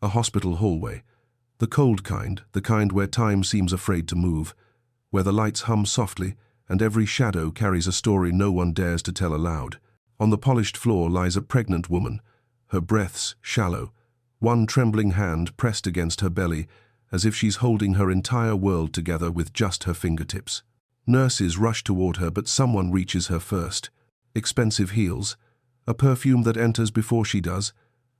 A hospital hallway. The cold kind, the kind where time seems afraid to move, where the lights hum softly and every shadow carries a story no one dares to tell aloud. On the polished floor lies a pregnant woman, her breaths shallow, one trembling hand pressed against her belly, as if she's holding her entire world together with just her fingertips. Nurses rush toward her, but someone reaches her first. Expensive heels, a perfume that enters before she does,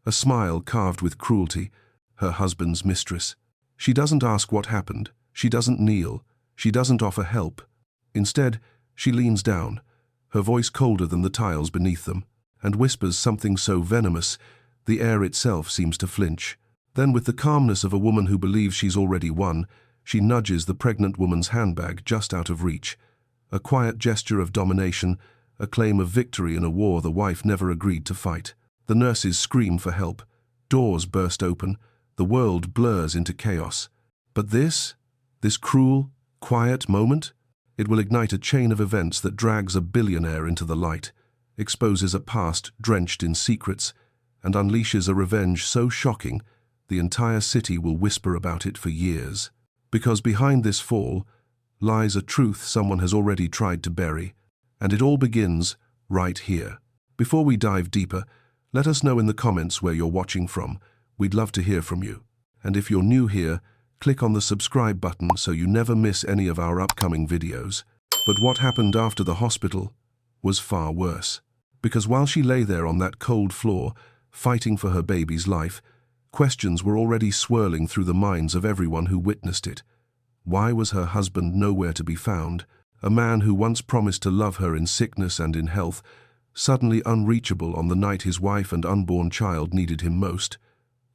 a smile carved with cruelty, her husband's mistress. She doesn't ask what happened, she doesn't kneel, she doesn't offer help. Instead, she leans down, her voice colder than the tiles beneath them, and whispers something so venomous, the air itself seems to flinch. Then, with the calmness of a woman who believes she's already won, she nudges the pregnant woman's handbag just out of reach. A quiet gesture of domination, a claim of victory in a war the wife never agreed to fight. The nurses scream for help. Doors burst open. The world blurs into chaos. But this cruel, quiet moment, it will ignite a chain of events that drags a billionaire into the light, exposes a past drenched in secrets, and unleashes a revenge so shocking the entire city will whisper about it for years. Because behind this fall lies a truth someone has already tried to bury, and it all begins right here. Before we dive deeper, let us know in the comments where you're watching from. We'd love to hear from you. And if you're new here, click on the subscribe button so you never miss any of our upcoming videos. But what happened after the hospital was far worse. Because while she lay there on that cold floor, fighting for her baby's life, questions were already swirling through the minds of everyone who witnessed it. Why was her husband nowhere to be found? A man who once promised to love her in sickness and in health, suddenly unreachable on the night his wife and unborn child needed him most.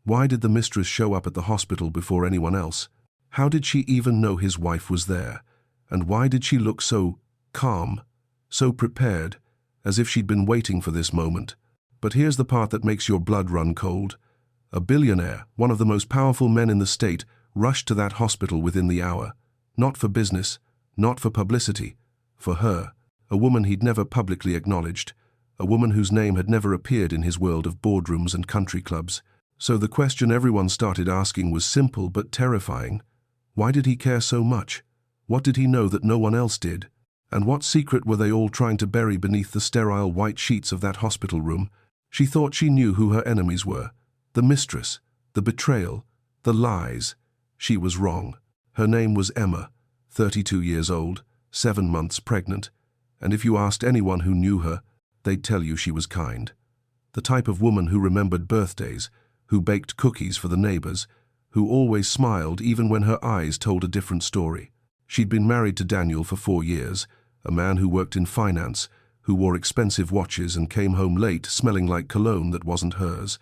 Why did the mistress show up at the hospital before anyone else? How did she even know his wife was there? And why did she look so calm, so prepared, as if she'd been waiting for this moment? But here's the part that makes your blood run cold. A billionaire, one of the most powerful men in the state, rushed to that hospital within the hour. Not for business, not for publicity, for her, a woman he'd never publicly acknowledged, a woman whose name had never appeared in his world of boardrooms and country clubs. So the question everyone started asking was simple but terrifying. Why did he care so much? What did he know that no one else did? And what secret were they all trying to bury beneath the sterile white sheets of that hospital room? She thought she knew who her enemies were. The mistress, the betrayal, the lies. She was wrong. Her name was Emma, 32 years old, 7 months pregnant, and if you asked anyone who knew her, they'd tell you she was kind. The type of woman who remembered birthdays, who baked cookies for the neighbors, who always smiled even when her eyes told a different story. She'd been married to Daniel for 4 years, a man who worked in finance, who wore expensive watches and came home late smelling like cologne that wasn't hers.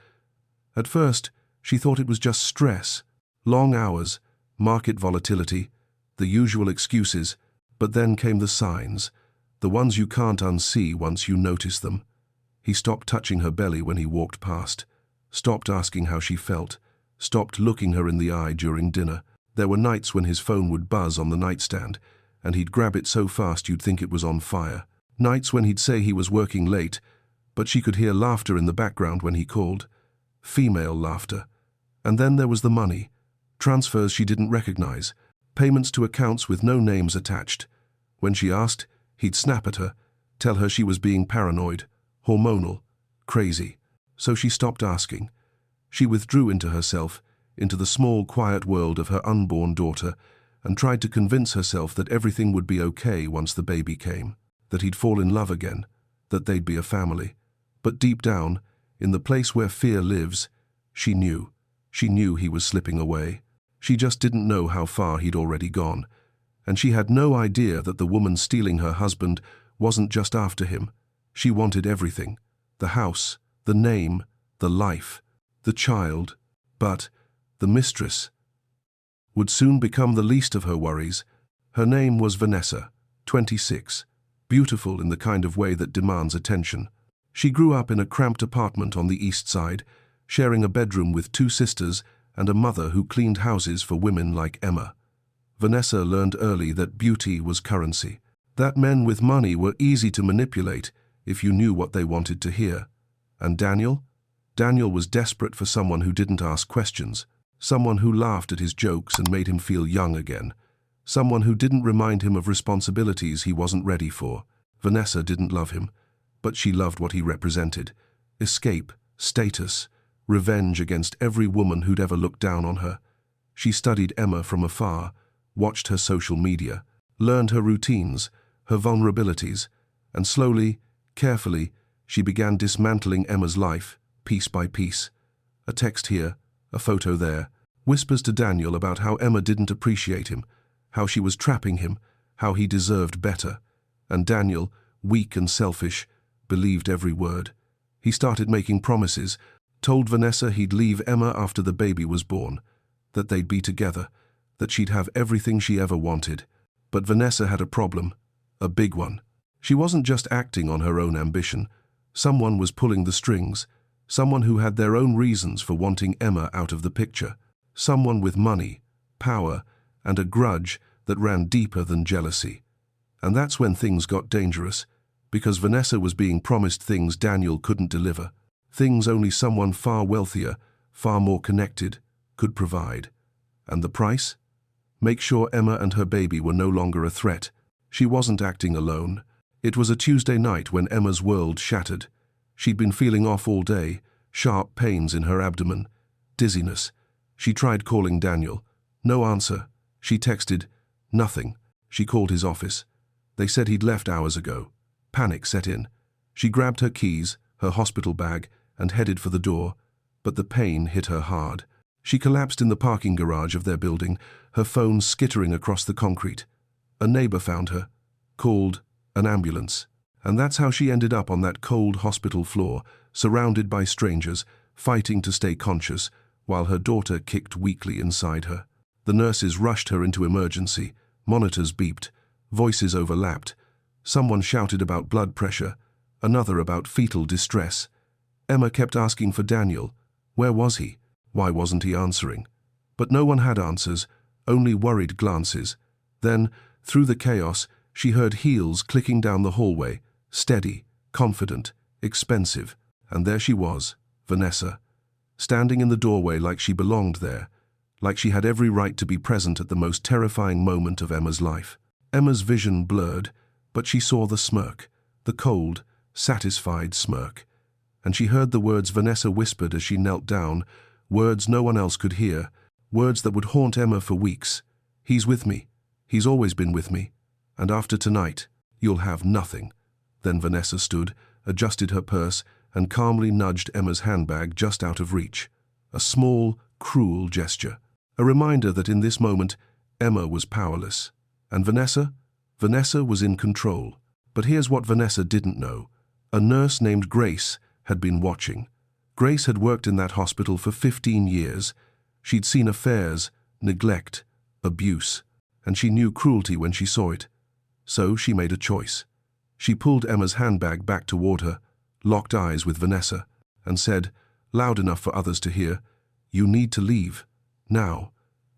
At first, she thought it was just stress, long hours, market volatility, the usual excuses, but then came the signs, the ones you can't unsee once you notice them. He stopped touching her belly when he walked past, stopped asking how she felt, stopped looking her in the eye during dinner. There were nights when his phone would buzz on the nightstand, and he'd grab it so fast you'd think it was on fire. Nights when he'd say he was working late, but she could hear laughter in the background when he called. Female laughter. And then there was the money. Transfers she didn't recognize, payments to accounts with no names attached. When she asked, he'd snap at her, tell her she was being paranoid, hormonal, crazy. So she stopped asking. She withdrew into herself, into the small, quiet world of her unborn daughter, and tried to convince herself that everything would be okay once the baby came, that he'd fall in love again, that they'd be a family. But deep down, in the place where fear lives, she knew he was slipping away. She just didn't know how far he'd already gone. And she had no idea that the woman stealing her husband wasn't just after him. She wanted everything. The house, the name, the life, the child. But the mistress would soon become the least of her worries. Her name was Vanessa, 26, beautiful in the kind of way that demands attention. She grew up in a cramped apartment on the east side, sharing a bedroom with 2 sisters and a mother who cleaned houses for women like Emma. Vanessa learned early that beauty was currency, that men with money were easy to manipulate if you knew what they wanted to hear. And Daniel? Daniel was desperate for someone who didn't ask questions, someone who laughed at his jokes and made him feel young again, someone who didn't remind him of responsibilities he wasn't ready for. Vanessa didn't love him, but she loved what he represented. Escape, status, revenge against every woman who'd ever looked down on her. She studied Emma from afar, watched her social media, learned her routines, her vulnerabilities, and slowly, carefully, she began dismantling Emma's life, piece by piece. A text here, a photo there, whispers to Daniel about how Emma didn't appreciate him, how she was trapping him, how he deserved better. And Daniel, weak and selfish, believed every word. He started making promises, told Vanessa he'd leave Emma after the baby was born, that they'd be together, that she'd have everything she ever wanted. But Vanessa had a problem, a big one. She wasn't just acting on her own ambition. Someone was pulling the strings, someone who had their own reasons for wanting Emma out of the picture, someone with money, power, and a grudge that ran deeper than jealousy. And that's when things got dangerous, because Vanessa was being promised things Daniel couldn't deliver, things only someone far wealthier, far more connected, could provide. And the price? Make sure Emma and her baby were no longer a threat. She wasn't acting alone. It was a Tuesday night when Emma's world shattered. She'd been feeling off all day, sharp pains in her abdomen, dizziness. She tried calling Daniel. No answer. She texted. Nothing. She called his office. They said he'd left hours ago. Panic set in. She grabbed her keys, her hospital bag, and headed for the door, but the pain hit her hard. She collapsed in the parking garage of their building, her phone skittering across the concrete. A neighbor found her, called an ambulance, and that's how she ended up on that cold hospital floor, surrounded by strangers, fighting to stay conscious, while her daughter kicked weakly inside her. The nurses rushed her into emergency, monitors beeped, voices overlapped. Someone shouted about blood pressure, another about fetal distress. Emma kept asking for Daniel. Where was he? Why wasn't he answering? But no one had answers, only worried glances. Then, through the chaos, she heard heels clicking down the hallway, steady, confident, expensive. And there she was, Vanessa, standing in the doorway like she belonged there, like she had every right to be present at the most terrifying moment of Emma's life. Emma's vision blurred, but she saw the smirk, the cold, satisfied smirk. And she heard the words Vanessa whispered as she knelt down, words no one else could hear, words that would haunt Emma for weeks. He's with me. He's always been with me. And after tonight, you'll have nothing. Then Vanessa stood, adjusted her purse, and calmly nudged Emma's handbag just out of reach. A small, cruel gesture. A reminder that in this moment, Emma was powerless. And Vanessa was in control. But here's what Vanessa didn't know. A nurse named Grace had been watching. Grace had worked in that hospital for 15 years. She'd seen affairs, neglect, abuse, and she knew cruelty when she saw it. So she made a choice. She pulled Emma's handbag back toward her, locked eyes with Vanessa, and said, loud enough for others to hear, "You need to leave. Now."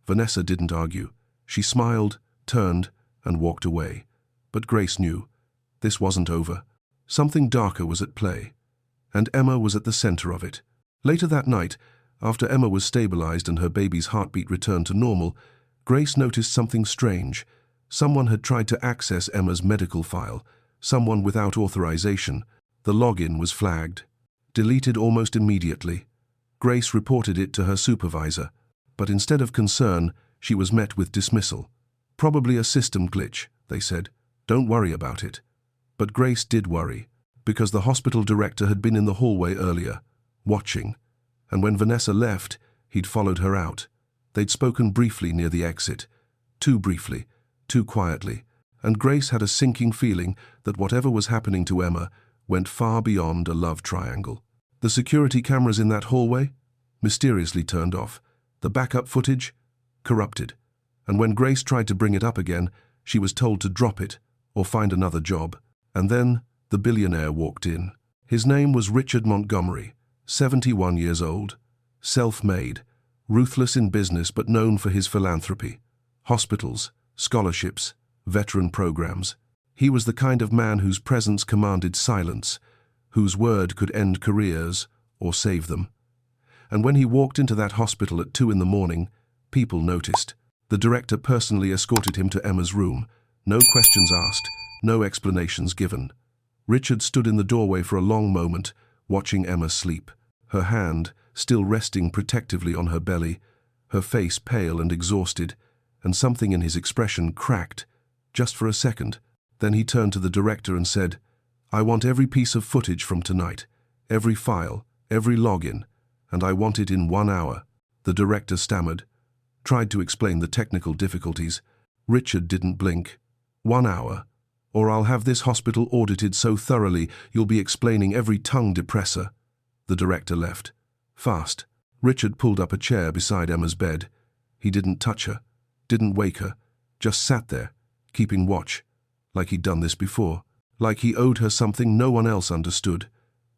Vanessa didn't argue. She smiled, turned, and walked away. But Grace knew. This wasn't over. Something darker was at play. And Emma was at the center of it. Later that night, after Emma was stabilized and her baby's heartbeat returned to normal, Grace noticed something strange. Someone had tried to access Emma's medical file, someone without authorization. The login was flagged, deleted almost immediately. Grace reported it to her supervisor, but instead of concern, she was met with dismissal. Probably a system glitch, they said. Don't worry about it. But Grace did worry, because the hospital director had been in the hallway earlier, watching, and when Vanessa left, he'd followed her out. They'd spoken briefly near the exit, too briefly, too quietly, and Grace had a sinking feeling that whatever was happening to Emma went far beyond a love triangle. The security cameras in that hallway? Mysteriously turned off. The backup footage? Corrupted. And when Grace tried to bring it up again, she was told to drop it or find another job. And then the billionaire walked in. His name was Richard Montgomery, 71 years old, self-made, ruthless in business but known for his philanthropy. Hospitals, scholarships, veteran programs. He was the kind of man whose presence commanded silence, whose word could end careers or save them. And when he walked into that hospital at 2 in the morning, people noticed. The director personally escorted him to Emma's room. No questions asked, no explanations given. Richard stood in the doorway for a long moment, watching Emma sleep, her hand still resting protectively on her belly, her face pale and exhausted, and something in his expression cracked, just for a second. Then he turned to the director and said, "I want every piece of footage from tonight, every file, every login, and I want it in 1 hour." The director stammered, tried to explain the technical difficulties. Richard didn't blink. 1 hour, or I'll have this hospital audited so thoroughly you'll be explaining every tongue depressor. The director left. Fast. Richard pulled up a chair beside Emma's bed. He didn't touch her, didn't wake her, just sat there, keeping watch, like he'd done this before, like he owed her something no one else understood.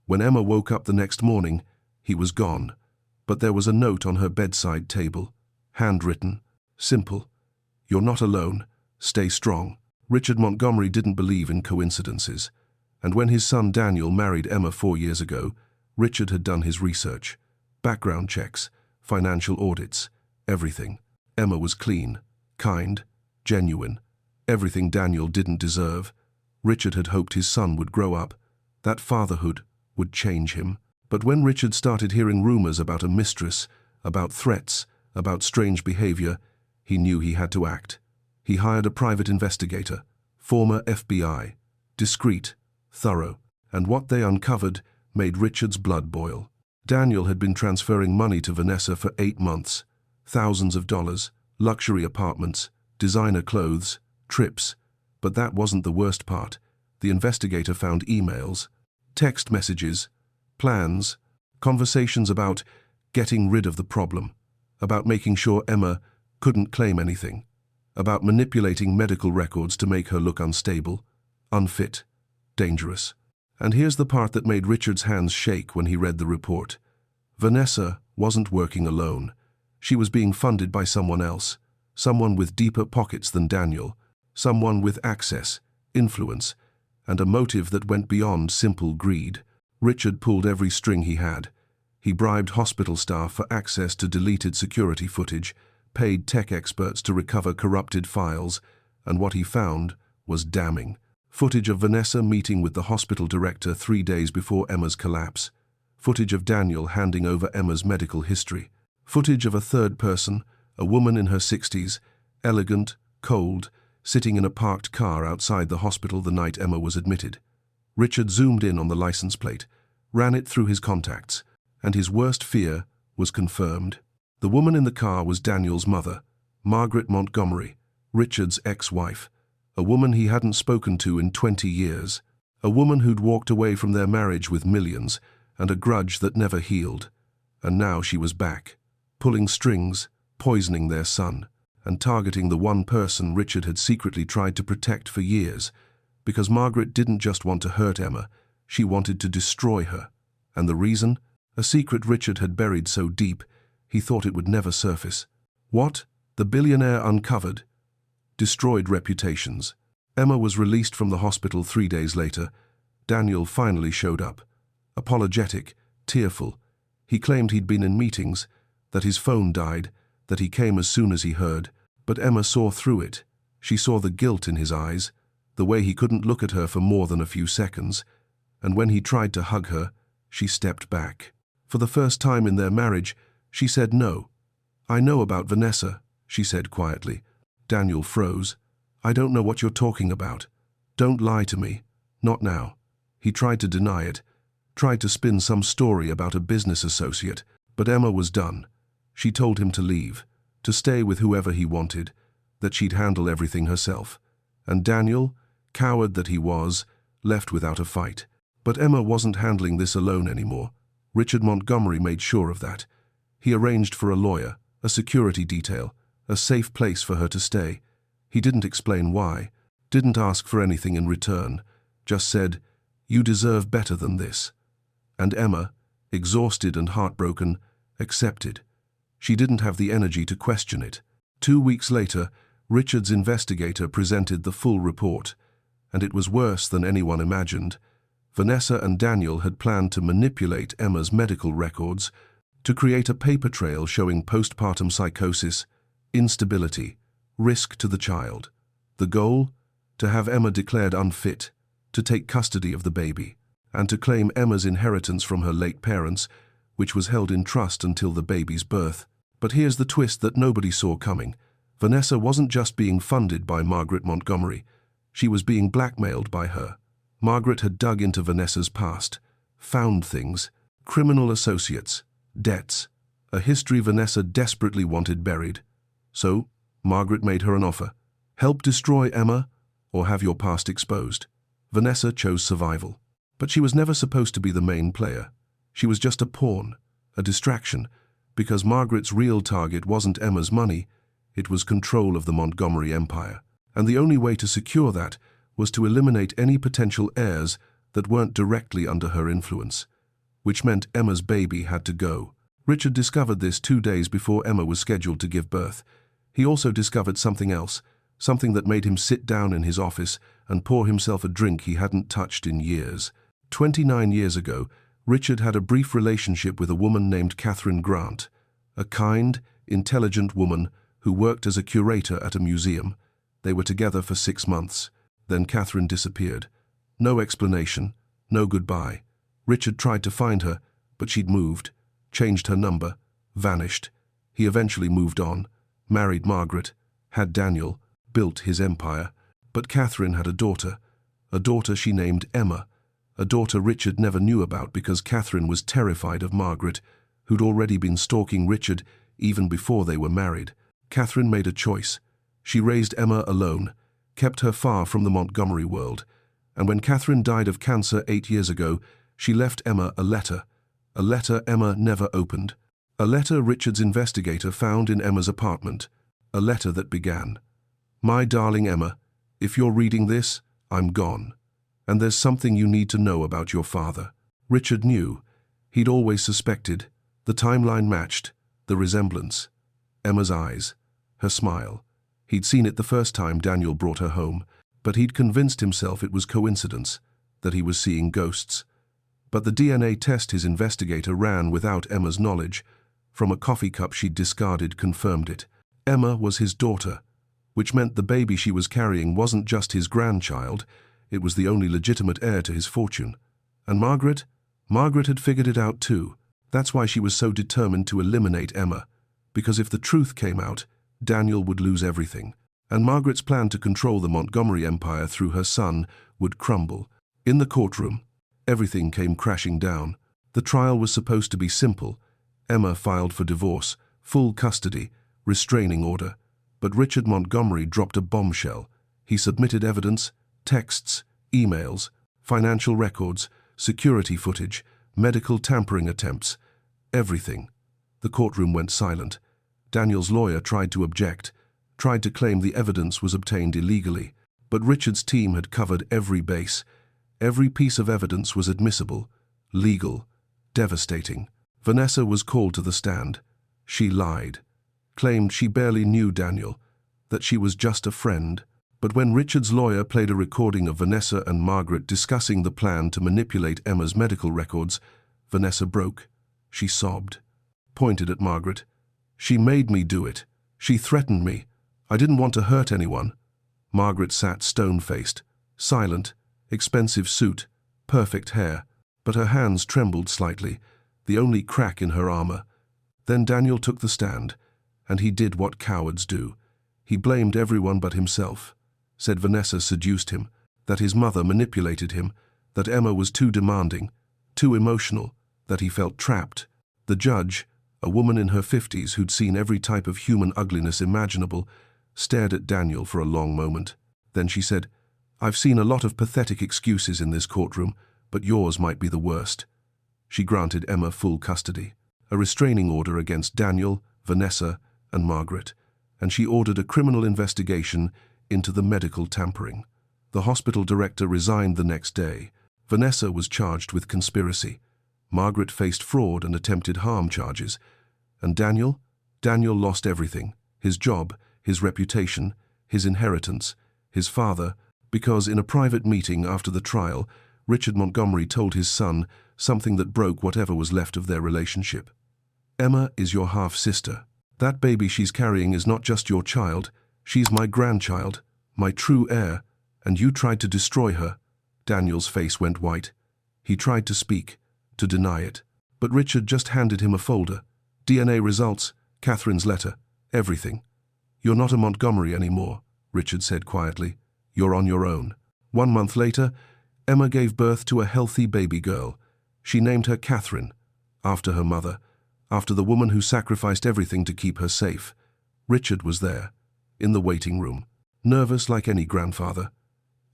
When Emma woke up the next morning, he was gone, but there was a note on her bedside table, handwritten, simple. "You're not alone. Stay strong." Richard Montgomery didn't believe in coincidences, and when his son Daniel married Emma 4 years ago, Richard had done his research, background checks, financial audits, everything. Emma was clean, kind, genuine, everything Daniel didn't deserve. Richard had hoped his son would grow up, that fatherhood would change him. But when Richard started hearing rumors about a mistress, about threats, about strange behavior, he knew he had to act. He hired a private investigator, former FBI, discreet, thorough, and what they uncovered made Richard's blood boil. Daniel had been transferring money to Vanessa for 8 months, thousands of dollars, luxury apartments, designer clothes, trips. But that wasn't the worst part. The investigator found emails, text messages, plans, conversations about getting rid of the problem, about making sure Emma couldn't claim anything, about manipulating medical records to make her look unstable, unfit, dangerous. And here's the part that made Richard's hands shake when he read the report. Vanessa wasn't working alone. She was being funded by someone else, someone with deeper pockets than Daniel, someone with access, influence, and a motive that went beyond simple greed. Richard pulled every string he had. He bribed hospital staff for access to deleted security footage, paid tech experts to recover corrupted files, and what he found was damning. Footage of Vanessa meeting with the hospital director 3 days before Emma's collapse. Footage of Daniel handing over Emma's medical history. Footage of a third person, a woman in her 60s, elegant, cold, sitting in a parked car outside the hospital the night Emma was admitted. Richard zoomed in on the license plate, ran it through his contacts, and his worst fear was confirmed. The woman in the car was Daniel's mother, Margaret Montgomery, Richard's ex-wife, a woman he hadn't spoken to in 20 years, a woman who'd walked away from their marriage with millions and a grudge that never healed. And now she was back, pulling strings, poisoning their son, and targeting the one person Richard had secretly tried to protect for years, because Margaret didn't just want to hurt Emma, she wanted to destroy her. And the reason? A secret Richard had buried so deep, he thought it would never surface. What? The billionaire uncovered? Destroyed reputations. Emma was released from the hospital 3 days later. Daniel finally showed up. Apologetic, tearful. He claimed he'd been in meetings, that his phone died, that he came as soon as he heard. But Emma saw through it. She saw the guilt in his eyes, the way he couldn't look at her for more than a few seconds. And when he tried to hug her, she stepped back. For the first time in their marriage, she said no. "I know about Vanessa," she said quietly. Daniel froze. "I don't know what you're talking about. Don't lie to me. Not now." He tried to deny it, tried to spin some story about a business associate, but Emma was done. She told him to leave, to stay with whoever he wanted, that she'd handle everything herself. And Daniel, coward that he was, left without a fight. But Emma wasn't handling this alone anymore. Richard Montgomery made sure of that. He arranged for a lawyer, a security detail, a safe place for her to stay. He didn't explain why, didn't ask for anything in return, just said, "You deserve better than this." And Emma, exhausted and heartbroken, accepted. She didn't have the energy to question it. 2 weeks later, Richard's investigator presented the full report, and it was worse than anyone imagined. Vanessa and Daniel had planned to manipulate Emma's medical records to create a paper trail showing postpartum psychosis, instability, risk to the child. The goal? To have Emma declared unfit, to take custody of the baby, and to claim Emma's inheritance from her late parents, which was held in trust until the baby's birth. But here's the twist that nobody saw coming. Vanessa wasn't just being funded by Margaret Montgomery. She was being blackmailed by her. Margaret had dug into Vanessa's past, found things, criminal associates, debts, a history Vanessa desperately wanted buried. So, Margaret made her an offer. Help destroy Emma, or have your past exposed. Vanessa chose survival. But she was never supposed to be the main player. She was just a pawn, a distraction, because Margaret's real target wasn't Emma's money, it was control of the Montgomery empire. And the only way to secure that was to eliminate any potential heirs that weren't directly under her influence, which meant Emma's baby had to go. Richard discovered this 2 days before Emma was scheduled to give birth. He also discovered something else, something that made him sit down in his office and pour himself a drink he hadn't touched in years. 29 years ago, Richard had a brief relationship with a woman named Catherine Grant, a kind, intelligent woman who worked as a curator at a museum. They were together for 6 months. Then Catherine disappeared. No explanation, no goodbye. Richard tried to find her, but she'd moved, changed her number, vanished. He eventually moved on, married Margaret, had Daniel, built his empire. But Catherine had a daughter she named Emma, a daughter Richard never knew about because Catherine was terrified of Margaret, who'd already been stalking Richard even before they were married. Catherine made a choice. She raised Emma alone, kept her far from the Montgomery world, and when Catherine died of cancer 8 years ago, she left Emma a letter Emma never opened. A letter Richard's investigator found in Emma's apartment, a letter that began, "My darling Emma, if you're reading this, I'm gone, and there's something you need to know about your father." Richard knew. He'd always suspected. The timeline matched, the resemblance. Emma's eyes, her smile. He'd seen it the first time Daniel brought her home, but he'd convinced himself it was coincidence, that he was seeing ghosts. But the DNA test his investigator ran without Emma's knowledge, from a coffee cup she'd discarded, confirmed it. Emma was his daughter, which meant the baby she was carrying wasn't just his grandchild, it was the only legitimate heir to his fortune. And Margaret? Margaret had figured it out too. That's why she was so determined to eliminate Emma, because if the truth came out, Daniel would lose everything, and Margaret's plan to control the Montgomery empire through her son would crumble. In the courtroom, everything came crashing down. The trial was supposed to be simple. Emma filed for divorce, full custody, restraining order. But Richard Montgomery dropped a bombshell. He submitted evidence, texts, emails, financial records, security footage, medical tampering attempts, everything. The courtroom went silent. Daniel's lawyer tried to object, tried to claim the evidence was obtained illegally, but Richard's team had covered every base. Every piece of evidence was admissible, legal, devastating. Vanessa was called to the stand. She lied, claimed she barely knew Daniel, that she was just a friend. But when Richard's lawyer played a recording of Vanessa and Margaret discussing the plan to manipulate Emma's medical records, Vanessa broke. She sobbed, pointed at Margaret. "She made me do it. She threatened me. I didn't want to hurt anyone." Margaret sat stone-faced, silent, expensive suit, perfect hair, but her hands trembled slightly, the only crack in her armor. Then Daniel took the stand, and he did what cowards do. He blamed everyone but himself, said Vanessa seduced him, that his mother manipulated him, that Emma was too demanding, too emotional, that he felt trapped. The judge, a woman in her 50s who'd seen every type of human ugliness imaginable, stared at Daniel for a long moment. Then she said, "I've seen a lot of pathetic excuses in this courtroom, but yours might be the worst." She granted Emma full custody, a restraining order against Daniel, Vanessa, and Margaret, and she ordered a criminal investigation into the medical tampering. The hospital director resigned the next day. Vanessa was charged with conspiracy. Margaret faced fraud and attempted harm charges. And Daniel lost everything, his job, his reputation, his inheritance, his father, because in a private meeting after the trial, Richard Montgomery told his son something that broke whatever was left of their relationship. Emma is your half-sister. That baby she's carrying is not just your child, she's my grandchild, my true heir, and you tried to destroy her. Daniel's face went white. He tried to speak, to deny it, but Richard just handed him a folder. DNA results, Catherine's letter, everything. You're not a Montgomery anymore, Richard said quietly. You're on your own. 1 month later, Emma gave birth to a healthy baby girl. She named her Catherine, after her mother, after the woman who sacrificed everything to keep her safe. Richard was there, in the waiting room, nervous like any grandfather.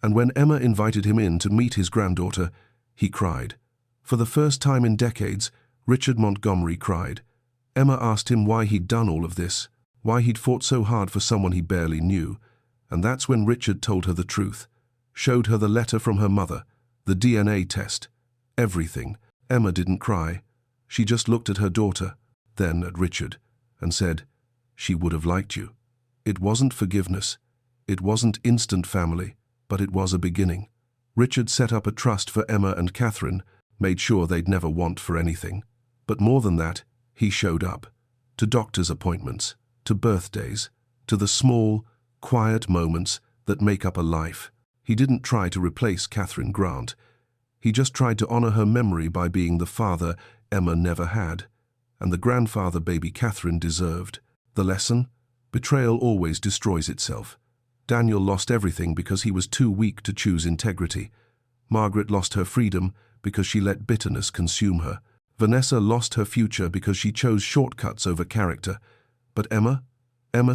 And when Emma invited him in to meet his granddaughter, he cried. For the first time in decades, Richard Montgomery cried. Emma asked him why he'd done all of this, why he'd fought so hard for someone he barely knew, and that's when Richard told her the truth, showed her the letter from her mother, the DNA test, everything. Emma didn't cry. She just looked at her daughter, then at Richard, and said, "She would have liked you." It wasn't forgiveness. It wasn't instant family, but it was a beginning. Richard set up a trust for Emma and Catherine, made sure they'd never want for anything. But more than that, he showed up. To doctor's appointments, to birthdays, to the small, quiet moments that make up a life. He didn't try to replace Catherine Grant. He just tried to honor her memory by being the father Emma never had, and the grandfather baby Catherine deserved. The lesson? Betrayal always destroys itself. Daniel lost everything because he was too weak to choose integrity. Margaret lost her freedom because she let bitterness consume her. Vanessa lost her future because she chose shortcuts over character. But Emma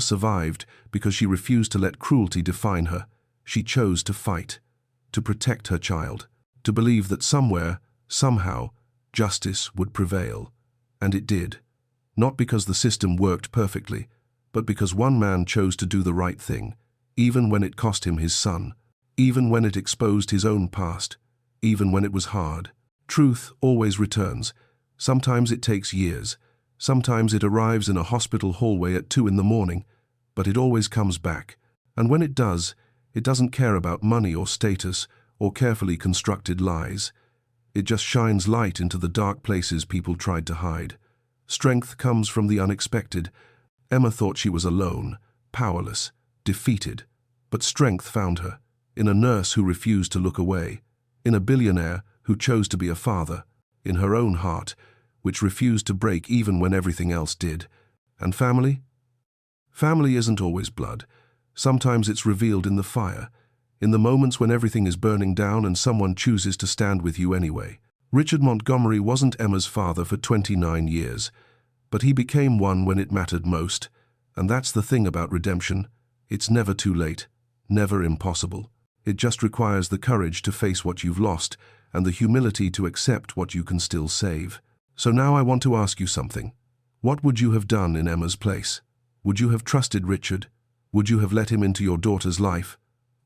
survived because she refused to let cruelty define her. She chose to fight, to protect her child, to believe that somewhere, somehow, justice would prevail. And it did. Not because the system worked perfectly, but because one man chose to do the right thing, even when it cost him his son, even when it exposed his own past, even when it was hard. Truth always returns. Sometimes it takes years. Sometimes it arrives in a hospital hallway at 2 in the morning, but it always comes back. And when it does, it doesn't care about money or status or carefully constructed lies. It just shines light into the dark places people tried to hide. Strength comes from the unexpected. Emma thought she was alone, powerless, defeated. But strength found her, in a nurse who refused to look away, in a billionaire who chose to be a father, in her own heart, which refused to break even when everything else did. And family? Family isn't always blood. Sometimes it's revealed in the fire, in the moments when everything is burning down and someone chooses to stand with you anyway. Richard Montgomery wasn't Emma's father for 29 years, but he became one when it mattered most. And that's the thing about redemption. It's never too late, never impossible. It just requires the courage to face what you've lost and the humility to accept what you can still save. So now I want to ask you something. What would you have done in Emma's place? Would you have trusted Richard? Would you have let him into your daughter's life?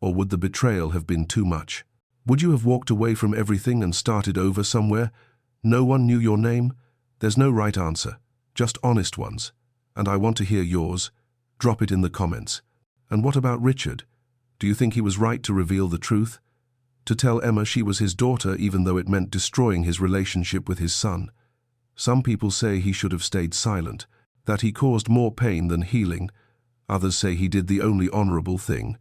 Or would the betrayal have been too much? Would you have walked away from everything and started over somewhere? No one knew your name? There's no right answer, just honest ones. And I want to hear yours. Drop it in the comments. And what about Richard? Do you think he was right to reveal the truth? To tell Emma she was his daughter even though it meant destroying his relationship with his son? Some people say he should have stayed silent, that he caused more pain than healing. Others say he did the only honorable thing.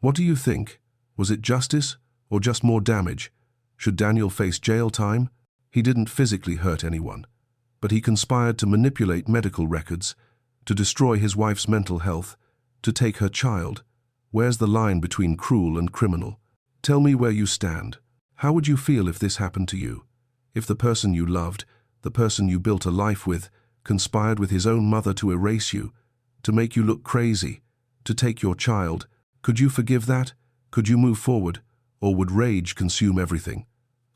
What do you think? Was it justice or just more damage? Should Daniel face jail time? He didn't physically hurt anyone, but he conspired to manipulate medical records, to destroy his wife's mental health, to take her child. Where's the line between cruel and criminal? Tell me where you stand. How would you feel if this happened to you? If the person you loved, the person you built a life with, conspired with his own mother to erase you, to make you look crazy, to take your child, could you forgive that? Could you move forward? Or would rage consume everything?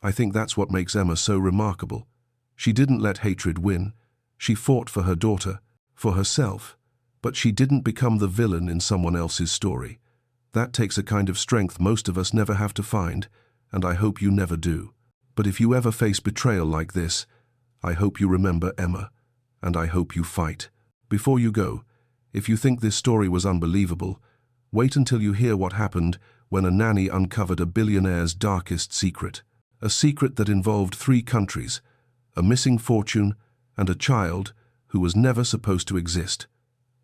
I think that's what makes Emma so remarkable. She didn't let hatred win. She fought for her daughter, for herself, but she didn't become the villain in someone else's story. That takes a kind of strength most of us never have to find, and I hope you never do. But if you ever face betrayal like this, I hope you remember Emma, and I hope you fight. Before you go, if you think this story was unbelievable, wait until you hear what happened when a nanny uncovered a billionaire's darkest secret. A secret that involved 3 countries, a missing fortune, and a child who was never supposed to exist.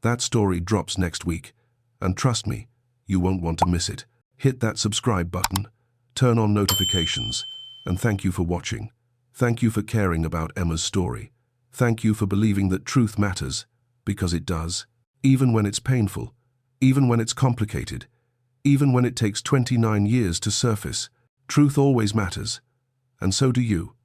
That story drops next week, and trust me, you won't want to miss it. Hit that subscribe button, turn on notifications, and thank you for watching. Thank you for caring about Emma's story. Thank you for believing that truth matters, because it does. Even when it's painful, even when it's complicated, even when it takes 29 years to surface, truth always matters. And so do you.